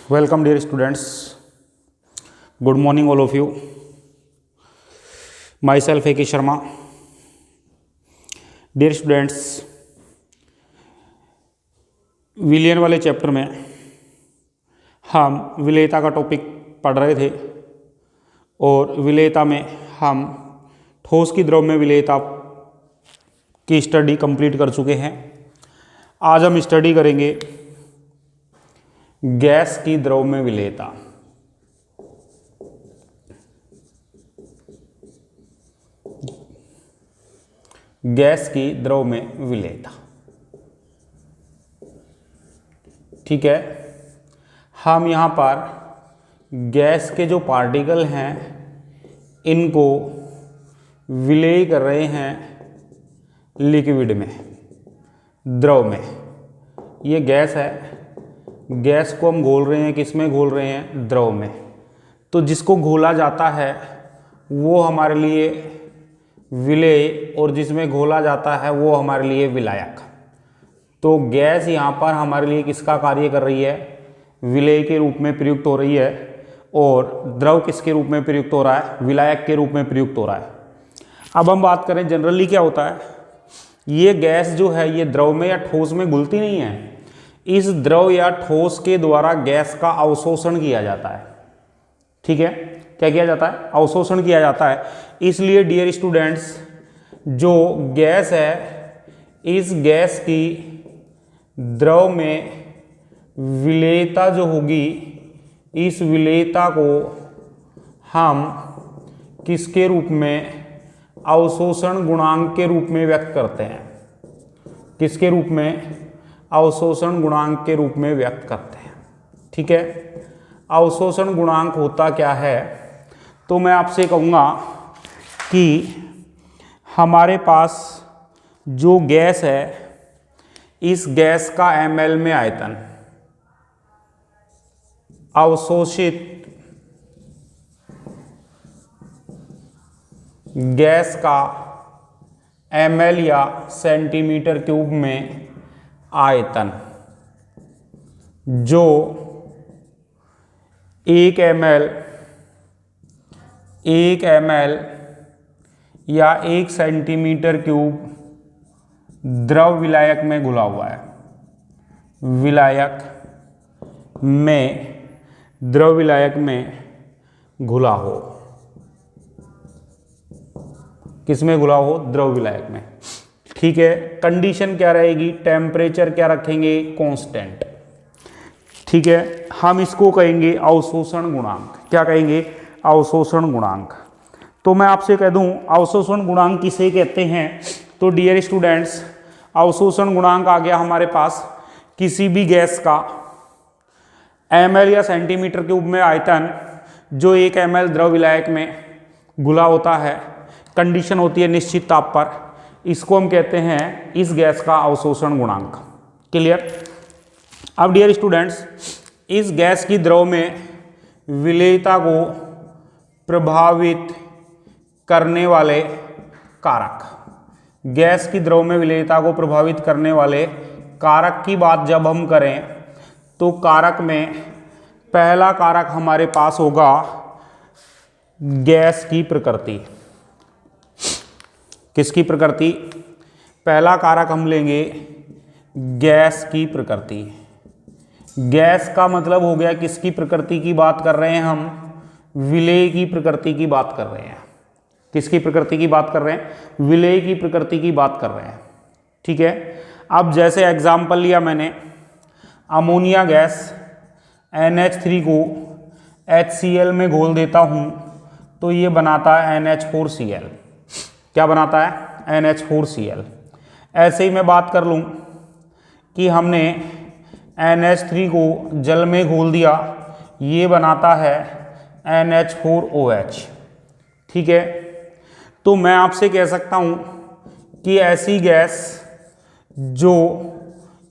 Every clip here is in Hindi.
Welcome dear students. Good morning all of you. Myself A.K. Sharma. Dear students, विलयन वाले चैप्टर में हम विलेयता का टॉपिक पढ़ रहे थे और विलेयता में हम ठोस की द्रव में विलेयता की स्टडी कंप्लीट कर चुके हैं। आज हम स्टडी करेंगे गैस की द्रव में विलेयता। गैस की द्रव में विलेयता, ठीक है। हम यहाँ पर गैस के जो पार्टिकल हैं इनको विलेय कर रहे हैं लिक्विड में, द्रव में। ये गैस है, गैस को हम घोल रहे हैं, किस में घोल रहे हैं? द्रव में। तो जिसको घोला जाता है वो हमारे लिए विलेय और जिसमें घोला जाता है वो हमारे लिए विलायक। तो गैस यहाँ पर हमारे लिए किसका कार्य कर रही है? विलेय के रूप में प्रयुक्त हो रही है और द्रव किसके रूप में प्रयुक्त हो रहा है? विलायक के रूप में प्रयुक्त हो रहा है। अब हम बात करें जनरली क्या होता है, ये गैस जो है ये द्रव में या ठोस में घुलती नहीं है। इस द्रव या ठोस के द्वारा गैस का अवशोषण किया जाता है, ठीक है। क्या किया जाता है? अवशोषण किया जाता है। इसलिए डियर स्टूडेंट्स, जो गैस है इस गैस की द्रव में विलेयता जो होगी, इस विलेयता को हम किसके रूप में? अवशोषण गुणांक के रूप में व्यक्त करते हैं। किसके रूप में? अवशोषण गुणांक के रूप में व्यक्त करते हैं, ठीक है। अवशोषण गुणांक होता क्या है? तो मैं आपसे कहूँगा कि हमारे पास जो गैस है इस गैस का ml में आयतन, अवशोषित गैस का ml या सेंटीमीटर क्यूब में आयतन, जो 1 ml या 1 सेंटीमीटर क्यूब द्रव विलायक में घुला हुआ है। विलायक में, द्रव विलायक में घुला हो। किस में घुला हो? द्रव विलायक में, ठीक है। कंडीशन क्या रहेगी? टेम्परेचर क्या रखेंगे? कांस्टेंट, ठीक है। हम इसको कहेंगे अवशोषण गुणांक। क्या कहेंगे? अवशोषण गुणांक। तो मैं आपसे कह दूं अवशोषण गुणांक किसे कहते हैं? तो डियर स्टूडेंट्स, अवशोषण गुणांक आ गया हमारे पास किसी भी गैस का ml या सेंटीमीटर क्यूब में आयतन जो 1 ml द्रव विलायक में घुला होता है। कंडीशन होती है निश्चित ताप पर। इसको हम कहते हैं इस गैस का अवशोषण गुणांक। क्लियर? अब डियर स्टूडेंट्स, इस गैस की द्रव में विलेयता को प्रभावित करने वाले कारक, गैस की द्रव में विलेयता को प्रभावित करने वाले कारक की बात जब हम करें तो कारक में पहला कारक हमारे पास होगा गैस की प्रकृति। किसकी प्रकृति? पहला कारक हम लेंगे गैस की प्रकृति। गैस का मतलब हो गया किसकी प्रकृति की बात कर रहे हैं हम? विलेय की प्रकृति की बात कर रहे हैं। किसकी प्रकृति की बात कर रहे हैं? विलेय की प्रकृति की बात कर रहे हैं, ठीक है। अब जैसे एग्जाम्पल लिया मैंने, अमोनिया गैस NH3 को HCl में घोल देता हूं तो ये बनाता है NH4Cl। क्या बनाता है? NH4Cl। ऐसे ही मैं बात कर लूं कि हमने NH3 को जल में घोल दिया, ये बनाता है NH4OH, ठीक है। तो मैं आपसे कह सकता हूं कि ऐसी गैस जो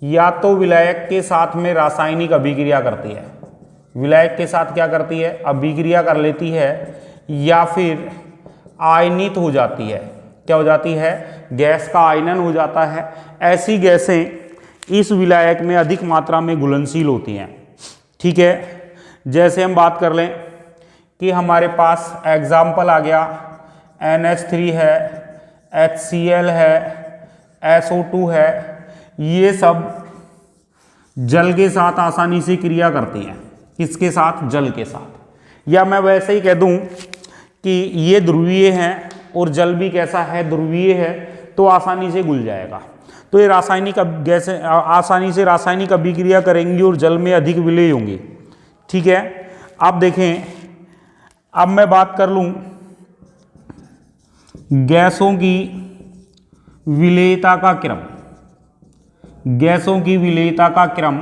या तो विलायक के साथ में रासायनिक अभिक्रिया करती है, विलायक के साथ क्या करती है? अभिक्रिया कर लेती है, या फिर आयनित हो जाती है। क्या हो जाती है? गैस का आयनन हो जाता है। ऐसी गैसें इस विलायक में अधिक मात्रा में घुलनशील होती हैं, ठीक है। जैसे हम बात कर लें कि हमारे पास एग्जाम्पल आ गया NH3 है, HCl है, SO2 है, ये सब जल के साथ आसानी से क्रिया करती हैं। किसके साथ? जल के साथ। या मैं वैसे ही कह दूं कि ये ध्रुवीय हैं और जल भी कैसा है? ध्रुवीय है, तो आसानी से घुल जाएगा। तो ये रासायनिक गैसें आसानी से रासायनिक अभिक्रिया करेंगी और जल में अधिक विलेय होंगी। ठीक है, अब देखें, अब मैं बात कर लूं गैसों की विलेयता का क्रम। गैसों की विलेयता का क्रम,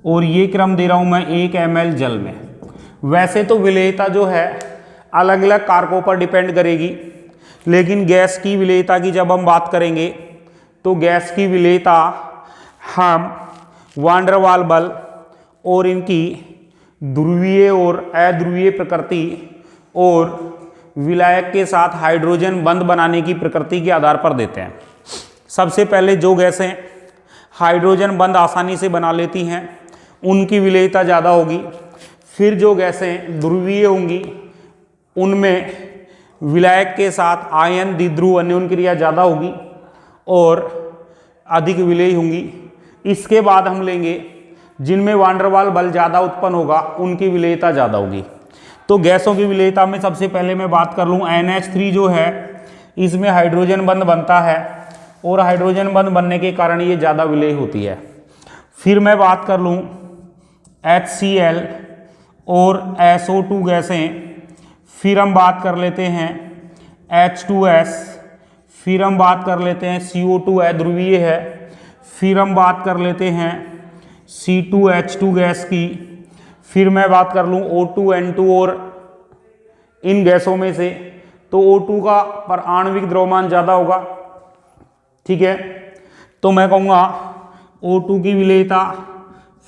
और ये क्रम दे रहा हूं मैं 1 ml जल में। वैसे तो विलेयता जो है अलग अलग कारकों पर डिपेंड करेगी, लेकिन गैस की विलेयता की जब हम बात करेंगे तो गैस की विलेयता हम वान डेर वाल बल और इनकी ध्रुवीय और अध्रुवीय प्रकृति और विलायक के साथ हाइड्रोजन बंध बनाने की प्रकृति के आधार पर देते हैं। सबसे पहले जो गैसें हाइड्रोजन बंध आसानी से बना लेती हैं उनकी विलेयता ज़्यादा होगी। फिर जो गैसें ध्रुवीय होंगी उनमें विलायक के साथ आयन द्विध्रुव अन्योन क्रिया ज़्यादा होगी और अधिक विलेय होंगी। इसके बाद हम लेंगे जिनमें वान डेर वाल बल ज़्यादा उत्पन्न होगा, उनकी विलेयता ज़्यादा होगी। तो गैसों की विलेयता में सबसे पहले मैं बात कर लूँ NH3 जो है, इसमें हाइड्रोजन बंध बनता है और हाइड्रोजन बंध बनने के कारण ये ज़्यादा विलेय होती है। फिर मैं बात कर लूँ HCl और SO2 गैसें। फिर हम बात कर लेते हैं H2S। फिर हम बात कर लेते हैं CO2 अध्रुवीय है। फिर हम बात कर लेते हैं C2H2 गैस की। फिर मैं बात कर लूँ O2 N2 और इन गैसों में से तो O2 का पर आणविक द्रव्यमान ज़्यादा होगा। ठीक है, तो मैं कहूँगा O2 की विलेयता,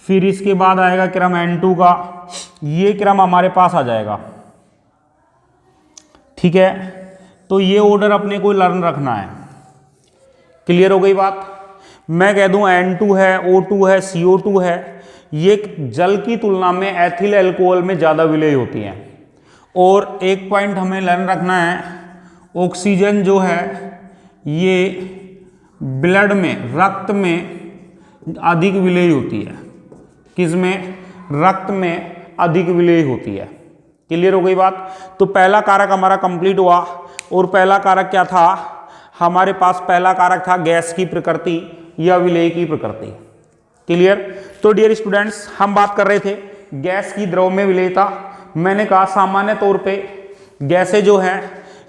फिर इसके बाद आएगा क्रम N2 का, ये क्रम हमारे पास आ जाएगा। ठीक है, तो ये ऑर्डर अपने को लर्न रखना है। क्लियर हो गई बात? मैं कह दूं N2 है, O2 है, CO2 है, ये जल की तुलना में एथिल अल्कोहल में ज़्यादा विलेय होती हैं। और एक पॉइंट हमें लर्न रखना है, ऑक्सीजन जो है ये ब्लड में, रक्त में अधिक विलेय होती है। किसमें? रक्त में अधिक विलेय होती है। क्लियर हो गई बात? तो पहला कारक हमारा कंप्लीट हुआ। और पहला कारक क्या था? हमारे पास पहला कारक था गैस की प्रकृति या विलेय की प्रकृति। क्लियर? तो डियर स्टूडेंट्स, हम बात कर रहे थे गैस की द्रव में विलेयता। मैंने कहा सामान्य तौर पे गैसें जो हैं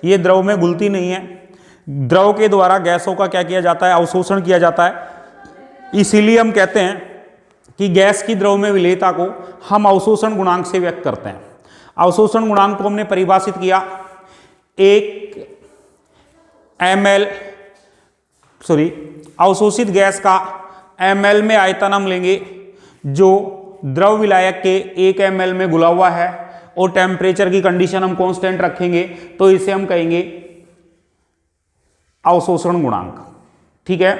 ये द्रव में घुलती नहीं है। द्रव के द्वारा गैसों का क्या किया जाता है? अवशोषण किया जाता है। इसीलिए हम कहते हैं कि गैस की द्रव में विलेयता को हम अवशोषण गुणांक से व्यक्त करते हैं। अवशोषण गुणांक को हमने परिभाषित किया 1 ml, अवशोषित गैस का ml में आयतन हम लेंगे जो द्रव विलायक के 1 ml में घुला हुआ है और टेम्परेचर की कंडीशन हम कांस्टेंट रखेंगे, तो इसे हम कहेंगे अवशोषण गुणांक। ठीक है,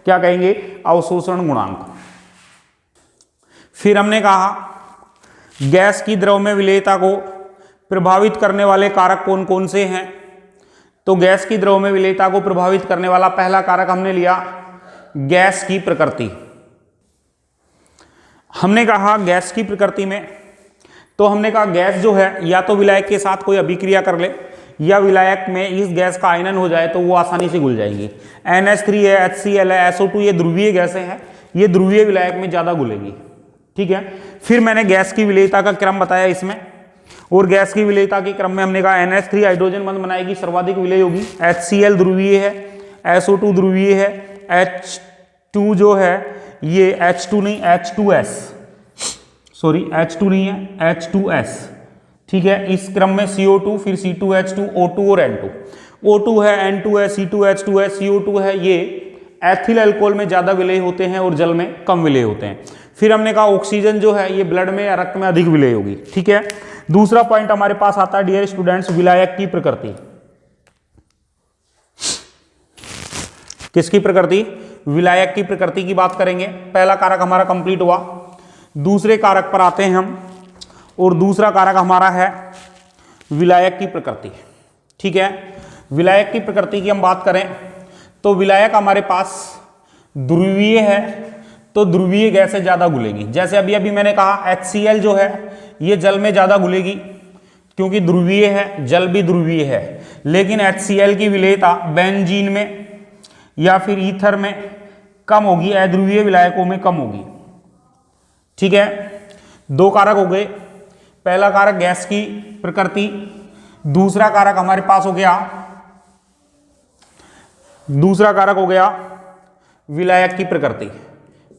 क्या कहेंगे? अवशोषण गुणांक। फिर हमने कहा गैस की द्रव में विलेयता को प्रभावित करने वाले कारक कौन कौन से हैं? तो गैस की द्रव में विलेयता को प्रभावित करने वाला पहला कारक हमने लिया गैस की प्रकृति। हमने कहा गैस की प्रकृति में, तो हमने कहा गैस जो है या तो विलायक के साथ कोई अभिक्रिया कर ले या विलायक में इस गैस का आयनन हो जाए तो वो आसानी से घुल जाएगी। NH3 है, HCl है, SO2 ये ध्रुवीय गैसें हैं, ये ध्रुवीय विलायक में ज़्यादा घुलेगी। ठीक है, फिर मैंने गैस की विलेयता का क्रम बताया इसमें, और गैस की विलेयता के क्रम में हमने कहा NH3 हाइड्रोजन बंध बनाएगी, सर्वाधिक विलेय होगी। HCl ध्रुवीय है, SO2 ध्रुवीय है, H2 जो है ये H2 नहीं H2S, H2 नहीं है H2S। ठीक है, इस क्रम में CO2, फिर C2H2, O2 और N2। O2 है, N2 है, C2H2 है, CO2 है, ये एथिल अल्कोहल में ज़्यादा विलेय होते हैं और जल में कम विलेय होते हैं। फिर हमने कहा ऑक्सीजन जो है ये ब्लड में या रक्त में अधिक विलेय होगी। ठीक है, दूसरा पॉइंट हमारे पास आता है डियर स्टूडेंट्स विलायक की प्रकृति। किसकी प्रकृति? विलायक की प्रकृति की बात करेंगे। पहला कारक हमारा कंप्लीट हुआ। दूसरे कारक पर आते हैं हम और दूसरा कारक हमारा है विलायक की प्रकृति। ठीक है, विलायक की प्रकृति की हम बात करें तो विलायक हमारे पास ध्रुवीय है, तो ध्रुवीय गैसें ज़्यादा घुलेगी। जैसे अभी अभी मैंने कहा HCl जो है ये जल में ज़्यादा घुलेगी क्योंकि ध्रुवीय है, जल भी ध्रुवीय है, लेकिन HCl की विलेयता बेंजीन में या फिर ईथर में कम होगी, अध्रुवीय विलायकों में कम होगी। ठीक है, दो कारक हो गए, पहला कारक गैस की प्रकृति, दूसरा कारक हमारे पास हो गया विलायक की प्रकृति।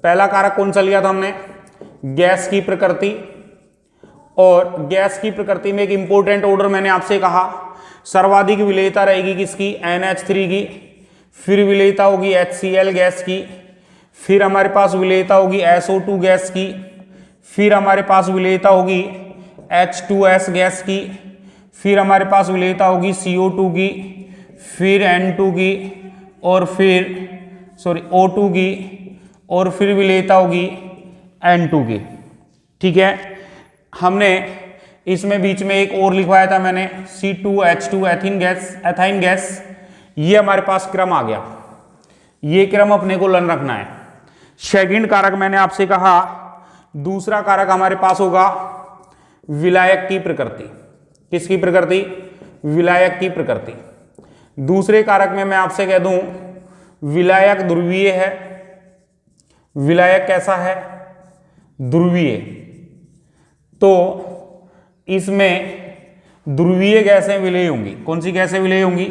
पहला कारक कौन सा लिया था हमने? गैस की प्रकृति। और गैस की प्रकृति में एक इंपॉर्टेंट ऑर्डर मैंने आपसे कहा, सर्वाधिक विलेयता रहेगी किसकी? NH3 की, फिर विलेयता होगी HCl गैस की, फिर हमारे पास विलेयता होगी SO2 गैस की, फिर हमारे पास विलेयता होगी H2S गैस की, फिर हमारे पास विलेयता होगी CO2 की, फिर N2 की, और फिर O2 की, और फिर विलेयता होगी N2 की। ठीक है, हमने इसमें बीच में एक और लिखवाया था मैंने C2H2 एथाइन गैस। ये हमारे पास क्रम आ गया, ये क्रम अपने को लन रखना है। सेकंड कारक मैंने आपसे कहा, दूसरा कारक हमारे पास होगा विलायक की प्रकृति। किसकी प्रकृति? विलायक की प्रकृति। दूसरे कारक में मैं आपसे कह दूं विलायक ध्रुवीय है। विलायक कैसा है? ध्रुवीय। तो इसमें ध्रुवीय गैसें विलेय होंगी। कौन सी गैसें विलेय होंगी?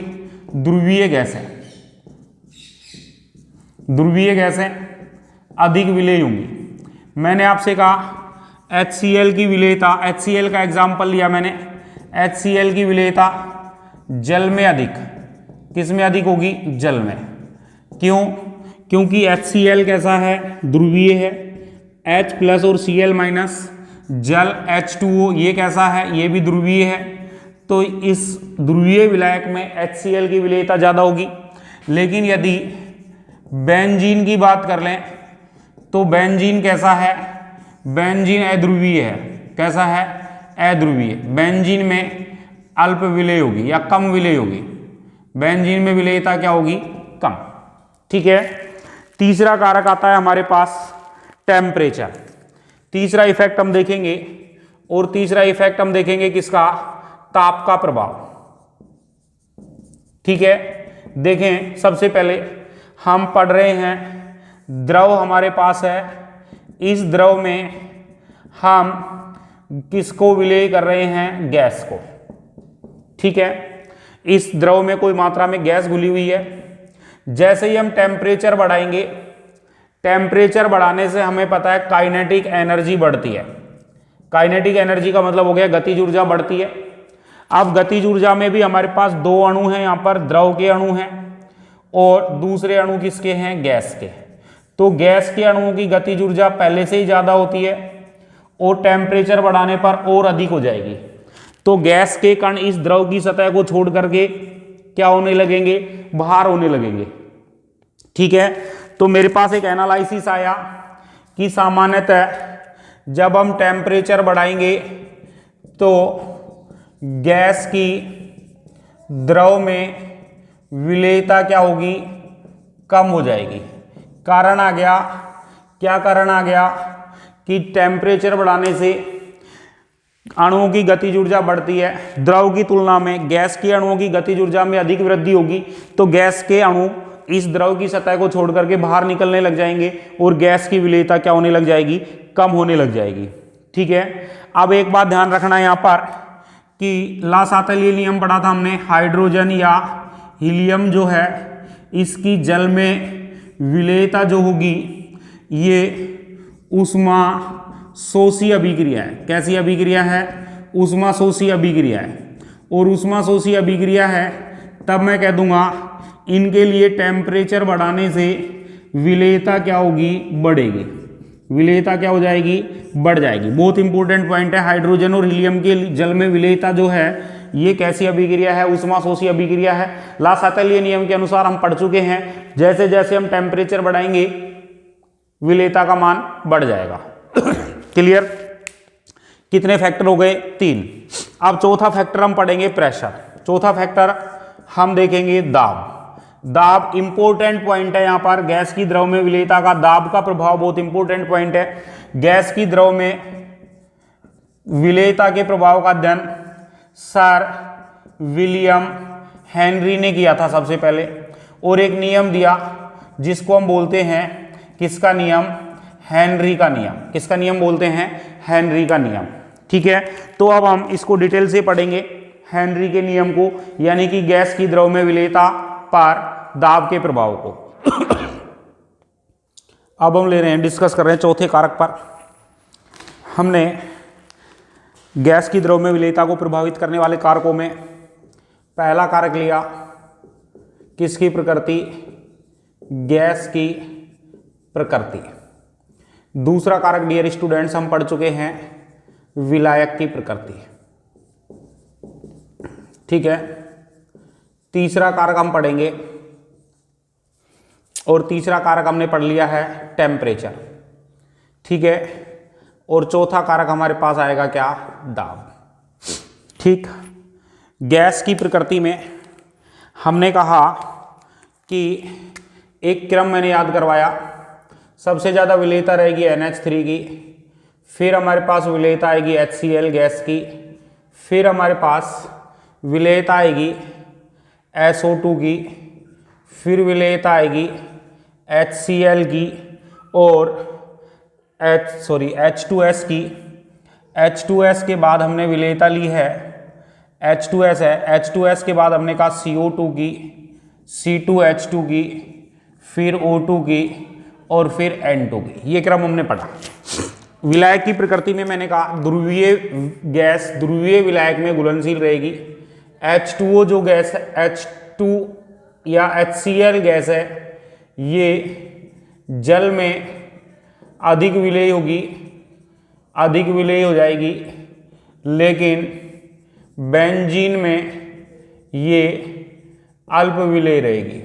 ध्रुवीय गैसें। ध्रुवीय गैसें अधिक विलेय होंगी। मैंने आपसे कहा HCl की विलेयता, HCl का एग्जाम्पल लिया मैंने, HCl की विलेयता जल में अधिक, किस में अधिक होगी? जल में। क्यों? क्योंकि HCl कैसा है? ध्रुवीय है। H प्लस और Cl माइनस, जल H2O ये कैसा है? ये भी ध्रुवीय है। तो इस ध्रुवीय विलायक में HCl की विलेयता ज़्यादा होगी। लेकिन यदि बेंजीन की बात कर लें तो बेंजीन कैसा है? बेंजीन अध्रुवीय है। कैसा है? अध्रुवीय। बेंजीन में अल्प विलेय होगी या कम विलेय होगी। बेंजीन में विलेयता क्या होगी? कम। ठीक है, तीसरा कारक आता है हमारे पास टेम्परेचर। तीसरा इफेक्ट हम देखेंगे, और तीसरा इफेक्ट हम देखेंगे किसका? ताप का प्रभाव। ठीक है, देखें सबसे पहले हम पढ़ रहे हैं द्रव हमारे पास है। इस द्रव में हम किसको विलेय कर रहे हैं? गैस को। ठीक है, इस द्रव में कोई मात्रा में गैस घुली हुई है। जैसे ही हम टेम्परेचर बढ़ाएंगे, टेम्परेचर बढ़ाने से हमें पता है काइनेटिक एनर्जी बढ़ती है। काइनेटिक एनर्जी का मतलब हो गया गतिज ऊर्जा बढ़ती है। अब गतिज ऊर्जा में भी हमारे पास दो अणु हैं, यहाँ पर द्रव के अणु हैं और दूसरे अणु किसके हैं? गैस के। तो गैस के अणुओं की गतिज ऊर्जा पहले से ही ज़्यादा होती है और टेम्परेचर बढ़ाने पर और अधिक हो जाएगी। तो गैस के कण इस द्रव की सतह को छोड़ करके क्या होने लगेंगे? बाहर होने लगेंगे। ठीक है, तो मेरे पास एक एनालिसिस आया कि सामान्यतः जब हम टेम्परेचर बढ़ाएंगे तो गैस की द्रव में विलेयता क्या होगी? कम हो जाएगी। कारण आ गया, क्या कारण आ गया? कि टेम्परेचर बढ़ाने से अणुओं की गतिज ऊर्जा बढ़ती है। द्रव की तुलना में गैस के अणुओं की गतिज ऊर्जा में अधिक वृद्धि होगी, तो गैस के अणु इस द्रव की सतह को छोड़ करके बाहर निकलने लग जाएंगे और गैस की विलेयता क्या होने लग जाएगी? कम होने लग जाएगी। ठीक है, अब एक बात ध्यान रखना यहाँ पर कि ला सातल्य नियम पढ़ा था हमने। हाइड्रोजन या हीलियम जो है इसकी जल में विलेयता जो होगी ये ऊष्मा शोषी अभिक्रिया है। कैसी अभिक्रिया है? ऊष्मा शोषी अभिक्रिया है। और ऊष्मा शोषी अभिक्रिया है तब मैं कह दूंगा इनके लिए टेम्परेचर बढ़ाने से विलेयता क्या होगी? बढ़ेगी। विलेयता क्या हो जाएगी? बढ़ जाएगी। बहुत इंपॉर्टेंट पॉइंट है। हाइड्रोजन और हीलियम के जल में विलेयता जो है ये कैसी अभिक्रिया है? ऊष्मा शोषी अभिक्रिया है। ला सातल्य नियम के अनुसार हम पढ़ चुके हैं, जैसे जैसे हम टेम्परेचर बढ़ाएंगे विलेयता का मान बढ़ जाएगा। क्लियर? कितने फैक्टर हो गए? 3। अब चौथा फैक्टर हम पढ़ेंगे प्रेशर। चौथा फैक्टर हम देखेंगे दाब। दाब इंपॉर्टेंट पॉइंट है यहाँ पर। गैस की द्रव में विलेयता का दाब का प्रभाव बहुत इंपॉर्टेंट पॉइंट है। गैस की द्रव में विलेयता के प्रभाव का अध्ययन सर विलियम हेनरी ने किया था सबसे पहले, और एक नियम दिया जिसको हम बोलते हैं किसका नियम? हेनरी का नियम। किसका नियम बोलते हैं? हेनरी का नियम। ठीक है, तो अब हम इसको डिटेल से पढ़ेंगे, हेनरी के नियम को, यानी कि गैस की द्रव में विलेयता पर दाब के प्रभाव को। अब हम ले रहे हैं, डिस्कस कर रहे हैं चौथे कारक पर। हमने गैस की द्रव में विलेयता को प्रभावित करने वाले कारकों में पहला कारक लिया किसकी प्रकृति? गैस की प्रकृति। दूसरा कारक डियर स्टूडेंट्स हम पढ़ चुके हैं विलायक की प्रकृति। ठीक है, तीसरा कारक हम पढ़ेंगे, और तीसरा कारक हमने पढ़ लिया है टेम्परेचर। ठीक है, और चौथा कारक हमारे पास आएगा क्या? दाब। ठीक, गैस की प्रकृति में हमने कहा कि एक क्रम मैंने याद करवाया, सबसे ज़्यादा विलेयता रहेगी NH3 की, फिर हमारे पास विलेयता आएगी HCl गैस की, फिर हमारे पास विलेयता आएगी SO2 की, फिर विलेयता आएगी HCl की, और H2S की। H2S के बाद हमने विलेयता ली है H2S है, H2S के बाद हमने कहा CO2 की, C2H2 की, फिर O2 की, और फिर N2 की। ये क्रम हमने पढ़ा। विलायक की प्रकृति में मैंने कहा ध्रुवीय गैस ध्रुवीय विलायक में घुलनशील रहेगी। H2O जो गैस है, H2 या HCl गैस है, ये जल में अधिक विलेय होगी, अधिक विलेय हो जाएगी, लेकिन बेंजीन में ये अल्प विलेय रहेगी।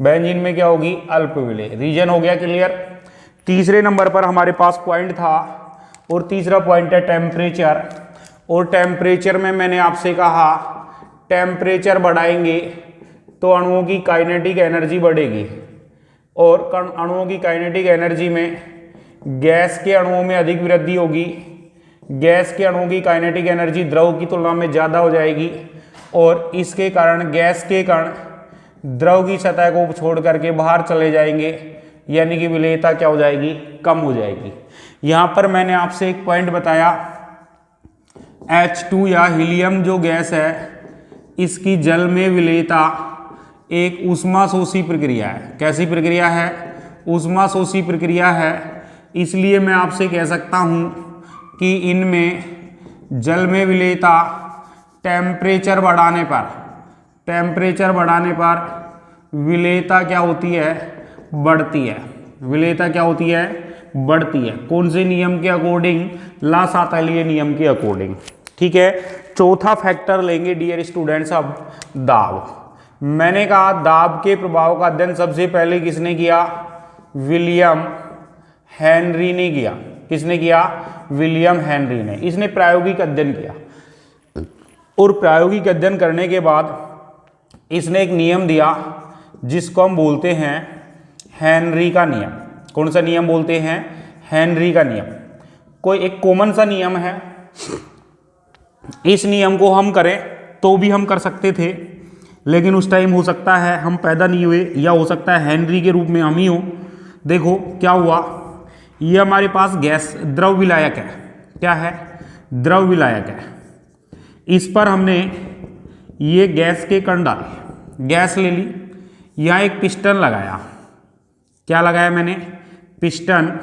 बेंजीन में क्या होगी? अल्प विलेय। रीजन हो गया क्लियर। तीसरे नंबर पर हमारे पास पॉइंट था, और तीसरा पॉइंट है टेम्परेचर। और टेम्परेचर में मैंने आपसे कहा टेम्परेचर बढ़ाएंगे तो अणुओं की काइनेटिक एनर्जी बढ़ेगी, और अणुओं की काइनेटिक एनर्जी में गैस के अणुओं में अधिक वृद्धि होगी। गैस के अणुओं की काइनेटिक एनर्जी द्रव की तुलना में ज़्यादा हो जाएगी, और इसके कारण गैस के कण द्रव की सतह को छोड़ करके बाहर चले जाएंगे, यानी कि विलेयता क्या हो जाएगी? कम हो जाएगी। यहाँ पर मैंने आपसे एक पॉइंट बताया, H2 या हीलियम जो गैस है, इसकी जल में विलेयता एक ऊष्माशोषी प्रक्रिया है। कैसी प्रक्रिया है? ऊष्माशोषी प्रक्रिया है। इसलिए मैं आपसे कह सकता हूं कि इनमें जल में विलेयता टेम्परेचर बढ़ाने पर विलेयता क्या होती है? बढ़ती है। विलेयता क्या होती है? बढ़ती है। कौन से नियम के अकॉर्डिंग? ला सातलीय नियम के अकॉर्डिंग। ठीक है, चौथा फैक्टर लेंगे डियर स्टूडेंट्स अब दाब। मैंने कहा दाब के प्रभाव का अध्ययन सबसे पहले किसने किया? विलियम हेनरी ने किया। किसने किया? विलियम हेनरी ने। इसने प्रायोगिक अध्ययन किया, और प्रायोगिक अध्ययन करने के बाद इसने एक नियम दिया जिसको हम बोलते हैं हेनरी का नियम। कौन सा नियम बोलते हैं? हेनरी का नियम। कोई एक कॉमन सा नियम है, इस नियम को हम करें तो भी हम कर सकते थे, लेकिन उस टाइम हो सकता है हम पैदा नहीं हुए, या हो सकता है हेनरी के रूप में हम ही हो। देखो क्या हुआ, ये हमारे पास गैस द्रव विलायक है। क्या है? द्रव विलायक है। इस पर हमने ये गैस के कण डाले, गैस ले ली, यहाँ एक पिस्टन लगाया। क्या लगाया मैंने? पिस्टन।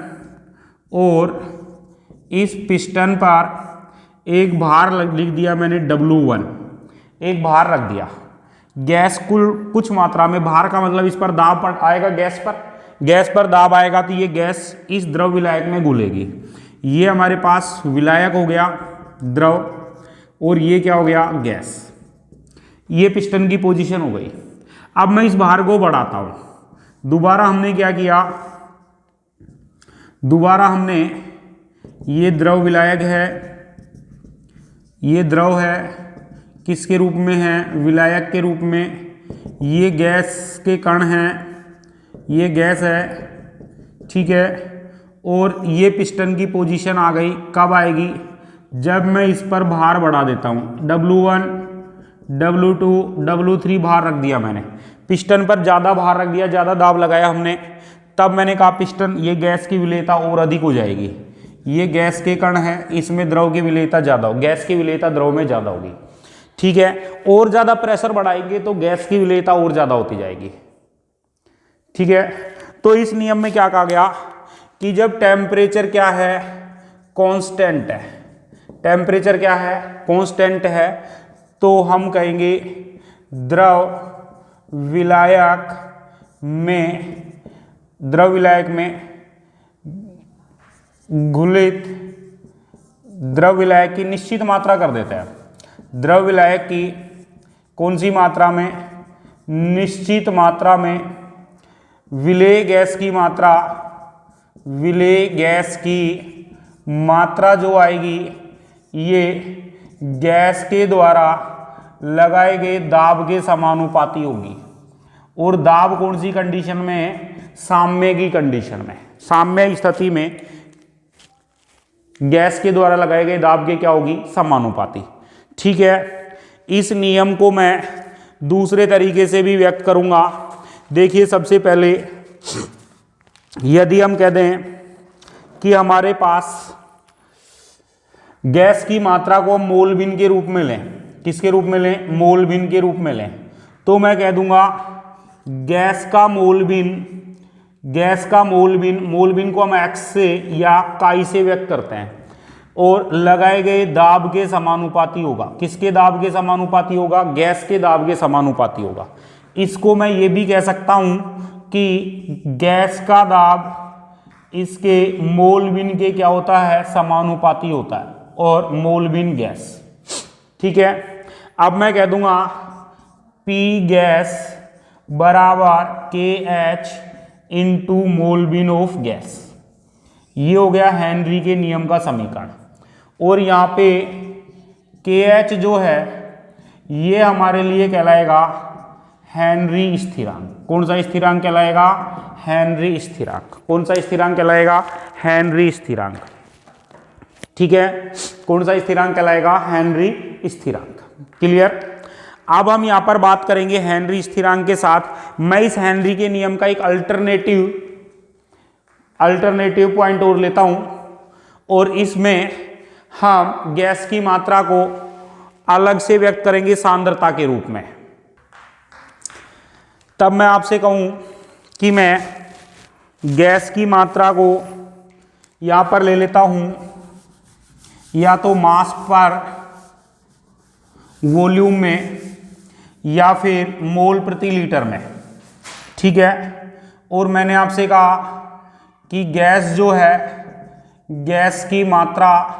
और इस पिस्टन पर एक भार लिख दिया मैंने W1, एक भार रख दिया। गैस कुछ मात्रा में, भार का मतलब इस पर दाब आएगा, गैस पर दाब आएगा तो ये गैस इस द्रव विलायक में घुलेगी। ये हमारे पास विलायक हो गया द्रव, और ये क्या हो गया? गैस। ये पिस्टन की पोजीशन हो गई। अब मैं इस भार को बढ़ाता हूं। दोबारा हमने क्या किया? दोबारा हमने ये द्रव विलायक है, ये द्रव है, किसके रूप में है, विलायक के रूप में। ये गैस के कण हैं, ये गैस है, ठीक है। और ये पिस्टन की पोजीशन आ गई, कब आएगी, जब मैं इस पर भार बढ़ा देता हूँ। W1 W2 W3 भार रख दिया मैंने, पिस्टन पर ज़्यादा भार रख दिया, ज़्यादा दाब लगाया हमने, तब मैंने कहा पिस्टन, ये गैस की विलेयता और अधिक हो जाएगी। ये गैस के कण है, इसमें द्रव की विलेयता ज़्यादा हो, गैस की विलेयता द्रव में ज़्यादा होगी, ठीक है। और ज़्यादा प्रेशर बढ़ाएंगे तो गैस की विलेयता और ज़्यादा होती जाएगी, ठीक है। तो इस नियम में क्या कहा गया कि जब टेम्परेचर क्या है, कांस्टेंट है, टेम्परेचर क्या है, कांस्टेंट है, तो हम कहेंगे द्रव विलायक में घुलित द्रव विलायक की निश्चित मात्रा कर देते हैं। द्रव विलायक की कौन सी मात्रा में, निश्चित मात्रा में विलेय गैस की मात्रा जो आएगी ये गैस के द्वारा लगाए गए दाब के समानुपाती होगी। और दाब कौन सी कंडीशन में, साम्य की कंडीशन में, साम्य स्थिति में गैस के द्वारा लगाए गए दाब के क्या होगी, समानुपाती, ठीक है। इस नियम को मैं दूसरे तरीके से भी व्यक्त करूंगा। देखिए, सबसे पहले यदि हम कह दें कि हमारे पास गैस की मात्रा को हम मोल भिन्न के रूप में लें, किसके रूप में लें, मोल भिन्न के रूप में लें, तो मैं कह दूंगा गैस का मोल भिन्न को हम x से या काई से व्यक्त करते हैं, और लगाए गए दाब के समानुपाती होगा। किसके दाब के समानुपाती होगा, गैस के दाब के समानुपाती होगा। इसको मैं ये भी कह सकता हूं कि गैस का दाब इसके मोल भिन्न के क्या होता है, समानुपाती होता है, और मोल भिन्न गैस, ठीक है। अब मैं कह दूंगा P गैस बराबर KH इंटू मोल भिन्न ऑफ गैस। ये हो गया हेनरी के नियम का समीकरण। और यहाँ पे KH जो है ये हमारे लिए कहलाएगा हेनरी स्थिरांक। कौन सा स्थिरांक कहलाएगा, हेनरी स्थिरांक। कौन सा स्थिरांक कहलाएगा, हेनरी स्थिरांक, ठीक है। कौन सा स्थिरांक कहलाएगा, हेनरी स्थिरांक। क्लियर। अब हम यहां पर बात करेंगे हेनरी स्थिरांक के साथ मैं इस हेनरी के नियम का एक अल्टरनेटिव पॉइंट और लेता हूं, और इसमें हम गैस की मात्रा को अलग से व्यक्त करेंगे सांद्रता के रूप में। तब मैं आपसे कहूं कि मैं गैस की मात्रा को यहां पर ले लेता हूं या तो मास पर वॉल्यूम में या फिर मोल प्रति लीटर में, ठीक है। और मैंने आपसे कहा कि गैस जो है, गैस की मात्रा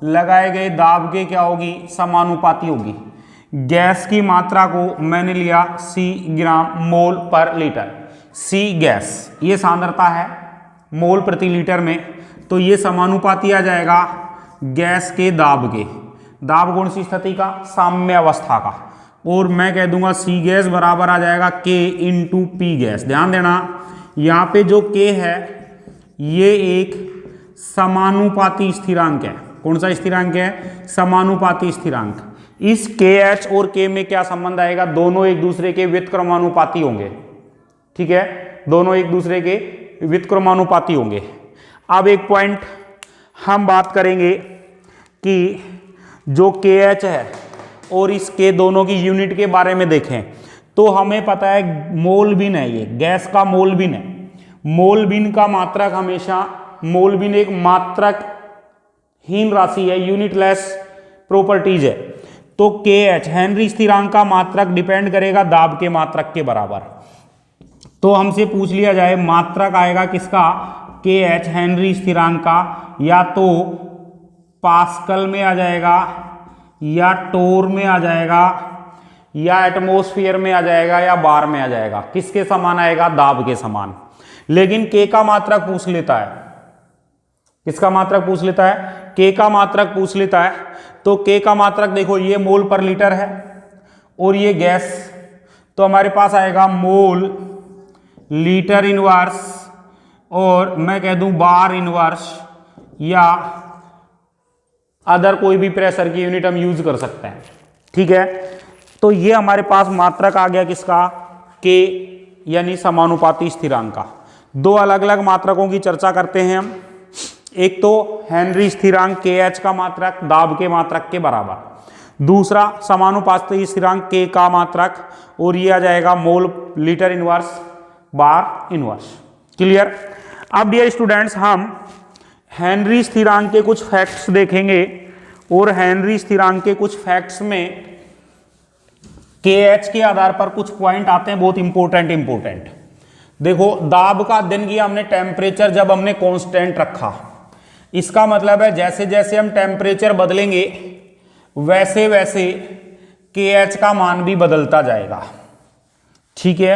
लगाए गए दाब के क्या होगी, समानुपाती होगी। गैस की मात्रा को मैंने लिया C ग्राम मोल पर लीटर। C गैस ये सांद्रता है मोल प्रति लीटर में, तो ये समानुपाती आ जाएगा गैस के दाब के। दाब कौन सी स्थिति का, साम्य अवस्था का। और मैं कह दूंगा C गैस बराबर आ जाएगा K इंटू P गैस। ध्यान देना यहाँ पे जो K है ये एक समानुपाती स्थिरांक है। कौन सा स्थिरांक है, समानुपाती स्थिरांक। इस KH और K में क्या संबंध आएगा, दोनों एक दूसरे के व्युत्क्रमानुपाती होंगे, ठीक है। दोनों एक दूसरे के व्युत्क्रमानुपाती होंगे। अब एक पॉइंट हम बात करेंगे कि जो KH है और इस K दोनों की यूनिट के बारे में देखें तो हमें पता है मोल भिन्न है, ये गैस का मोल भिन्न है। मोल भिन्न का मात्रक हमेशा, मोल भिन्न एक मात्रकहीन राशि है, यूनिटलेस प्रॉपर्टीज है। तो KH हेनरी स्थिरांक का मात्रक डिपेंड करेगा दाब के मात्रक के बराबर। तो हमसे पूछ लिया जाए मात्रक आएगा किसका, KH हेनरी स्थिरांक का, या तो पास्कल में आ जाएगा या टोर में आ जाएगा या एटमॉस्फेयर में आ जाएगा या बार में आ जाएगा। किसके समान आएगा, दाब के समान। लेकिन K का मात्रक पूछ लेता है, किसका मात्रक पूछ लेता है? K का मात्रक पूछ लेता है। तो K का मात्रक देखो ये मोल पर लीटर है और ये गैस, तो हमारे पास आएगा मोल लीटर इनवर्स, और मैं कह दूं बार इनवर्स, या अदर कोई भी प्रेशर की यूनिट हम यूज कर सकते हैं। ठीक है, तो ये हमारे पास मात्रक आ गया किसका? K यानी समानुपाती स्थिरांक का। दो अलग अलग मात्रकों की चर्चा करते हैं हम। एक तो हेनरी स्थिरांक KH का मात्रक दाब के मात्रक के बराबर, दूसरा समानुपाती स्थिरांक K का मात्रक, और ये आ जाएगा मोल लीटर इनवर्स बार इनवर्स। क्लियर? अब डियर स्टूडेंट्स हम हेनरी स्थिरांक के कुछ फैक्ट्स देखेंगे, और हेनरी स्थिरांक के कुछ फैक्ट्स में KH के आधार पर कुछ पॉइंट आते हैं बहुत इंपॉर्टेंट। देखो, दाब का अध्ययन किया हमने, टेम्परेचर जब हमने कांस्टेंट रखा, इसका मतलब है जैसे जैसे हम टेम्परेचर बदलेंगे वैसे वैसे KH का मान भी बदलता जाएगा। ठीक है,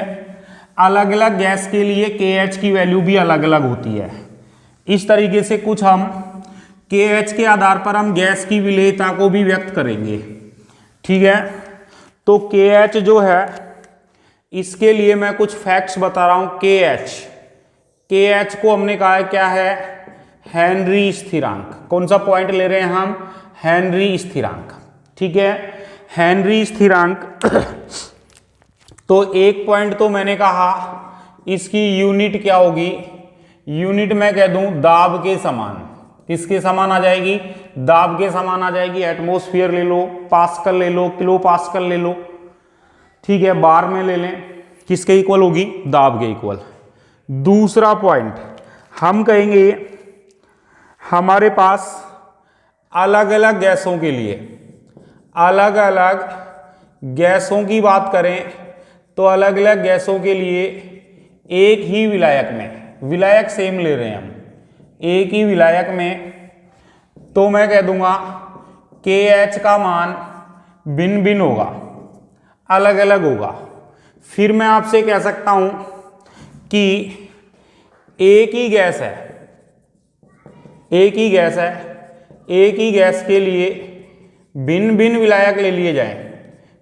अलग अलग गैस के लिए KH की वैल्यू भी अलग अलग होती है। इस तरीके से कुछ हम KH के आधार पर हम गैस की विलेयता को भी व्यक्त करेंगे। ठीक है, तो KH जो है इसके लिए मैं कुछ फैक्ट्स बता रहा हूं। KH को हमने कहा है क्या है? हेनरी स्थिरांक। कौन सा पॉइंट ले रहे हैं हम? हेनरी स्थिरांक। ठीक है, हेनरी स्थिरांक तो एक पॉइंट तो मैंने कहा इसकी यूनिट क्या होगी? यूनिट मैं कह दूं दाब के समान। किसके समान आ जाएगी? दाब के समान आ जाएगी। एटमॉस्फेयर ले लो, पास्कल ले लो, किलो पास्कल ले लो। ठीक है, बार में ले लें, किसके इक्वल होगी? दाब के इक्वल। दूसरा पॉइंट हम कहेंगे हमारे पास अलग अलग गैसों के लिए, अलग अलग गैसों की बात करें तो अलग अलग गैसों के लिए एक ही विलायक में, विलायक सेम ले रहे हैं हम, एक ही विलायक में, तो मैं कह दूंगा KH का मान भिन्न भिन्न होगा, अलग अलग होगा। फिर मैं आपसे कह सकता हूं कि एक ही गैस है, एक ही गैस है, एक ही गैस के लिए भिन्न भिन्न विलायक ले लिए जाएं,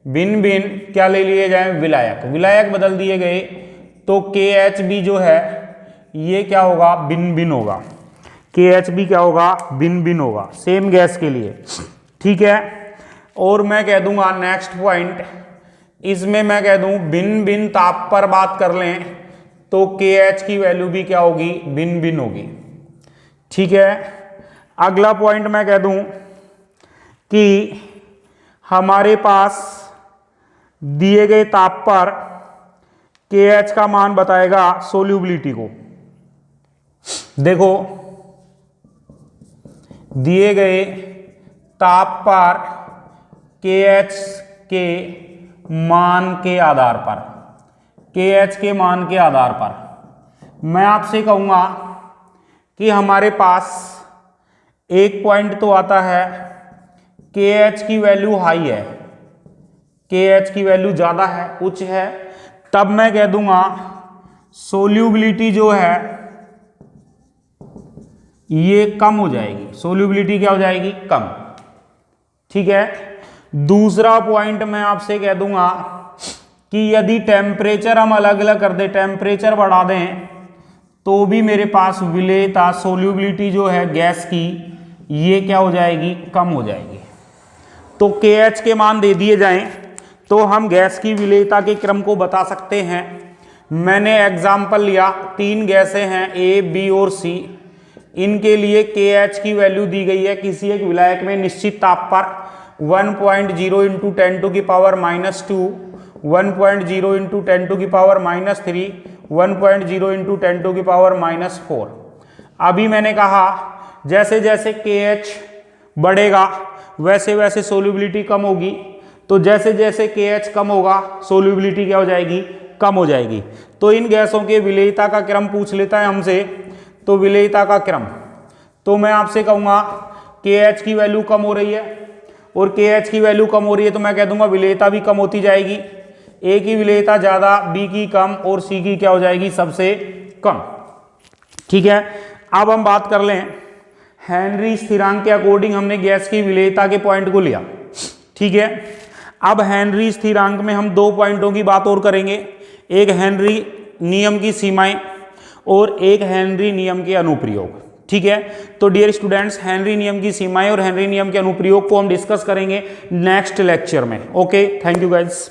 भिन्न भिन्न क्या ले लिए जाएं? विलायक। विलायक बदल दिए गए तो KH भी जो है ये क्या होगा? भिन्न भिन्न होगा। KH भी क्या होगा? भिन्न भिन्न होगा, सेम गैस के लिए। ठीक है, और मैं कह दूंगा नेक्स्ट पॉइंट, इसमें मैं कह दूं भिन्न भिन्न ताप पर बात कर लें तो KH की वैल्यू भी क्या होगी? भिन्न भिन्न होगी। ठीक है, अगला पॉइंट मैं कह दूं कि हमारे पास दिए गए ताप पर KH का मान बताएगा सोल्यूबिलिटी को। देखो, दिए गए ताप पर KH के मान के आधार पर, KH के मान के आधार पर मैं आपसे कहूंगा कि हमारे पास एक पॉइंट तो आता है KH की वैल्यू हाई है, KH की वैल्यू ज्यादा है, उच्च है, तब मैं कह दूंगा सोल्यूबिलिटी जो है ये कम हो जाएगी। सोल्यूबिलिटी क्या हो जाएगी? कम। ठीक है, दूसरा पॉइंट मैं आपसे कह दूंगा कि यदि टेम्परेचर हम अलग अलग कर दें, टेम्परेचर बढ़ा दें, तो भी मेरे पास विलेयता, सोल्यूबिलिटी जो है गैस की, ये क्या हो जाएगी? कम हो जाएगी। तो KH के मान दे दिए जाएं तो हम गैस की विलेयता के क्रम को बता सकते हैं। मैंने एग्जाम्पल लिया, 3 गैसें हैं A, B और C, इनके लिए KH की वैल्यू दी गई है किसी एक विलायक में निश्चित ताप पर 1.0 इंटू 10 टू की पावर -2, 1.0 इंटू 10 टू की पावर -3, 1.0 इंटू 10 टू की पावर -4। अभी मैंने कहा जैसे जैसे KH बढ़ेगा वैसे वैसे सोल्यूबिलिटी कम होगी, तो जैसे जैसे KH कम होगा सोल्यूबिलिटी क्या हो जाएगी? कम हो जाएगी। तो इन गैसों के विलेयता का क्रम पूछ लेता है हमसे, तो विलेयता का क्रम, तो मैं आपसे कहूंगा KH की वैल्यू कम हो रही है और KH की वैल्यू कम हो रही है, तो मैं कह दूंगा विलेयता भी कम होती जाएगी। A की विलेयता ज्यादा, B की कम और C की क्या हो जाएगी? सबसे कम। ठीक है, अब हम बात कर लें हेनरी स्थिरांक के अकॉर्डिंग हमने गैस की विलेयता के पॉइंट को लिया, ठीक है। अब हेनरी स्थिरांक में हम दो पॉइंटों की बात और करेंगे, एक हेनरी नियम की सीमाएं और एक हेनरी नियम के अनुप्रयोग, ठीक है। तो डियर स्टूडेंट्स, हेनरी नियम की सीमाएं और हेनरी नियम के अनुप्रयोग को हम डिस्कस करेंगे नेक्स्ट लेक्चर में। Okay, thank you guys.